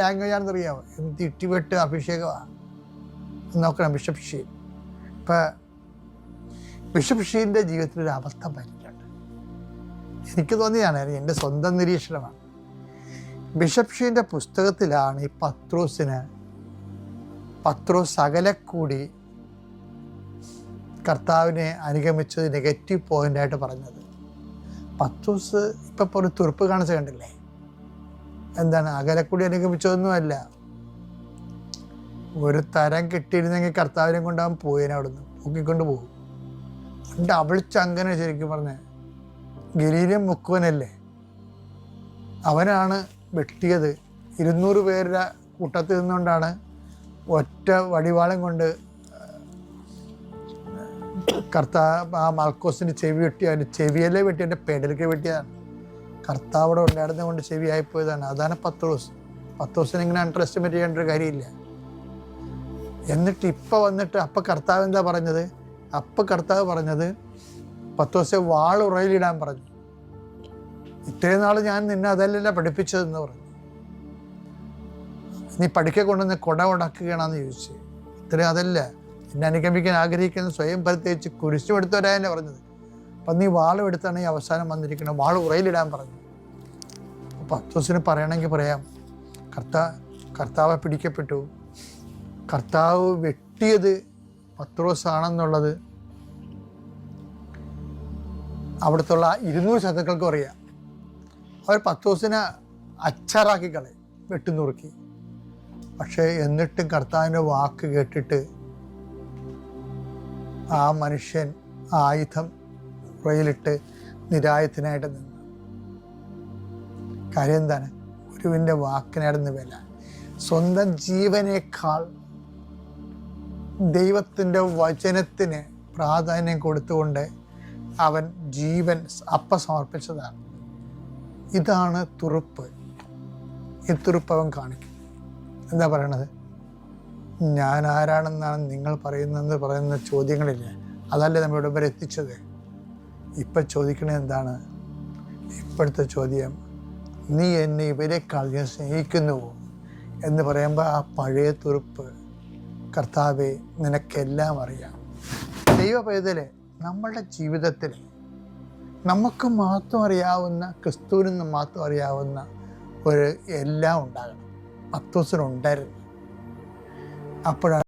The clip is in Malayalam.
ലാംഗ്വേജ് ആണെന്നറിയാമോ? എന്ത് ഇട്ടിവെട്ട് അഭിഷേകമാണ് നോക്കണം. ബിഷപ്പ് ഷീൻ ഇപ്പം ബിഷപ്പ് ഷീൻ്റെ ജീവിതത്തിൽ ഒരു അബദ്ധം പറ്റിയിട്ടുണ്ട്. എനിക്ക് തോന്നിയതാണ്, എൻ്റെ സ്വന്തം നിരീക്ഷണമാണ്. ബിഷപ്പ് ഷീൻ്റെ പുസ്തകത്തിലാണ് ഈ പത്രോസ് അകലെക്കൂടി കർത്താവിനെ അനുഗമിച്ചത് നെഗറ്റീവ് പോയിൻ്റായിട്ട് പറഞ്ഞത്. പത്രോസ് ഇപ്പം ഒരു തുറപ്പ് കാണിച്ച കണ്ടില്ലേ? എന്താണ് അകലെക്കൂടി അനുഗമിച്ചതൊന്നുമല്ല. ഒരു തരം കിട്ടിയിരുന്നെങ്കിൽ കർത്താവിനെ കൊണ്ടാവാൻ പോയേനെ അവിടുന്ന് പൊക്കിക്കൊണ്ട് പോകും. ഡബിൾ ചങ്കന് ശരിക്കും പറഞ്ഞ ഗലീലൻ മുക്കുവനല്ലേ, അവനാണ് വെട്ടിയത്. 200 പേരുടെ കൂട്ടത്തിൽ നിന്നുകൊണ്ടാണ് ഒറ്റ വടിവാളം കൊണ്ട് ആ മൽക്കോസിൻ്റെ ചെവി വെട്ടി. അവൻ്റെ ചെവിയല്ലേ വെട്ടി, എൻ്റെ പെടലിക്ക് വെട്ടിയതാണ്. കർത്താവിടെ ഉണ്ടായിരുന്നത് കൊണ്ട് ചെവിയായിപ്പോയതാണ്. അതാണ് പത്രോസിനെ ഇങ്ങനെ അണ്ടർ എസ്റ്റിമേറ്റ് ചെയ്യേണ്ട ഒരു കാര്യമില്ല. എന്നിട്ട് ഇപ്പം വന്നിട്ട് കർത്താവ് എന്താ പറഞ്ഞത്? കർത്താവ് പറഞ്ഞത് പത്രോസെ വാളുറയിലിടാൻ പറഞ്ഞു. ഇത്രയും നാൾ ഞാൻ നിന്നെ അതല്ലല്ല പഠിപ്പിച്ചതെന്ന് പറഞ്ഞു. നീ പഠിക്കെ കൊണ്ടുവന്ന് കൊട ഉടക്കുകയാണെന്ന് ചോദിച്ചു. ഇത്രയും അതല്ല, എന്നെ അനുഗമിക്കാൻ ആഗ്രഹിക്കുന്ന സ്വയം പരിത്യജിച്ച് കുരിശും എടുത്തവരായെന്നെ പറഞ്ഞത്. അപ്പം നീ വാളും എടുത്താണ് ഈ അവസാനം വന്നിരിക്കുന്നത്, വാള് ഉറയിലിടാൻ പറഞ്ഞു. പത്രോസിന് പറയണമെങ്കിൽ പറയാം, കർത്താവ് പിടിക്കപ്പെട്ടു, കർത്താവ് വെട്ടിയത് പത്രോസാണെന്നുള്ളത് അവിടുത്തുള്ള 200 ശത്രുക്കൾക്കും അറിയാം. അവർ പത്രോസിനെ അച്ചാറാക്കി കളയും, വെട്ടുനുറുക്കി. പക്ഷേ എന്നിട്ടും കർത്താവിൻ്റെ വാക്ക് കേട്ടിട്ട് ആ മനുഷ്യൻ ആയുധം പുറയിലിട്ട് നിരായുധനായിട്ട് നിന്നു. കാര്യം എന്താണ്? ഗുരുവിൻ്റെ വാക്കിനായിരുന്നു വില. സ്വന്തം ജീവനേക്കാൾ ദൈവത്തിൻ്റെ വചനത്തിന് പ്രാധാന്യം കൊടുത്തുകൊണ്ട് അവൻ ജീവൻ സമർപ്പിച്ചതാണ്. ഇതാണ് തുറുപ്പ്. ഈ തുറുപ്പ് അവൻ കാണിക്കും. എന്താ പറയണത്? ഞാൻ ആരാണെന്നാണ് നിങ്ങൾ പറയുന്നതെന്ന് പറയുന്ന ചോദ്യങ്ങളില്ലേ, അതല്ലേ നമ്മളിവിടെ വരെ എത്തിച്ചത്. ഇപ്പം ചോദിക്കണത് എന്താണ്? ഇപ്പോഴത്തെ ചോദ്യം, നീ എന്നെ ഇവരെക്കാൾ ഞാൻ സ്നേഹിക്കുന്നുവോ എന്ന് പറയുമ്പോൾ ആ പഴയ തുറുപ്പ്, കർത്താവേ നിനക്കെല്ലാം അറിയാം. ദൈവപൈതലെ, നമ്മളുടെ ജീവിതത്തിൽ നമുക്ക് മാത്രം അറിയാവുന്ന, ക്രിസ്തുവിന് മാത്രം അറിയാവുന്ന ഒരു എല്ലാം ഉണ്ടാകണം. പത്രോസിനുണ്ടായിരുന്നു. അപ്പോഴാണ്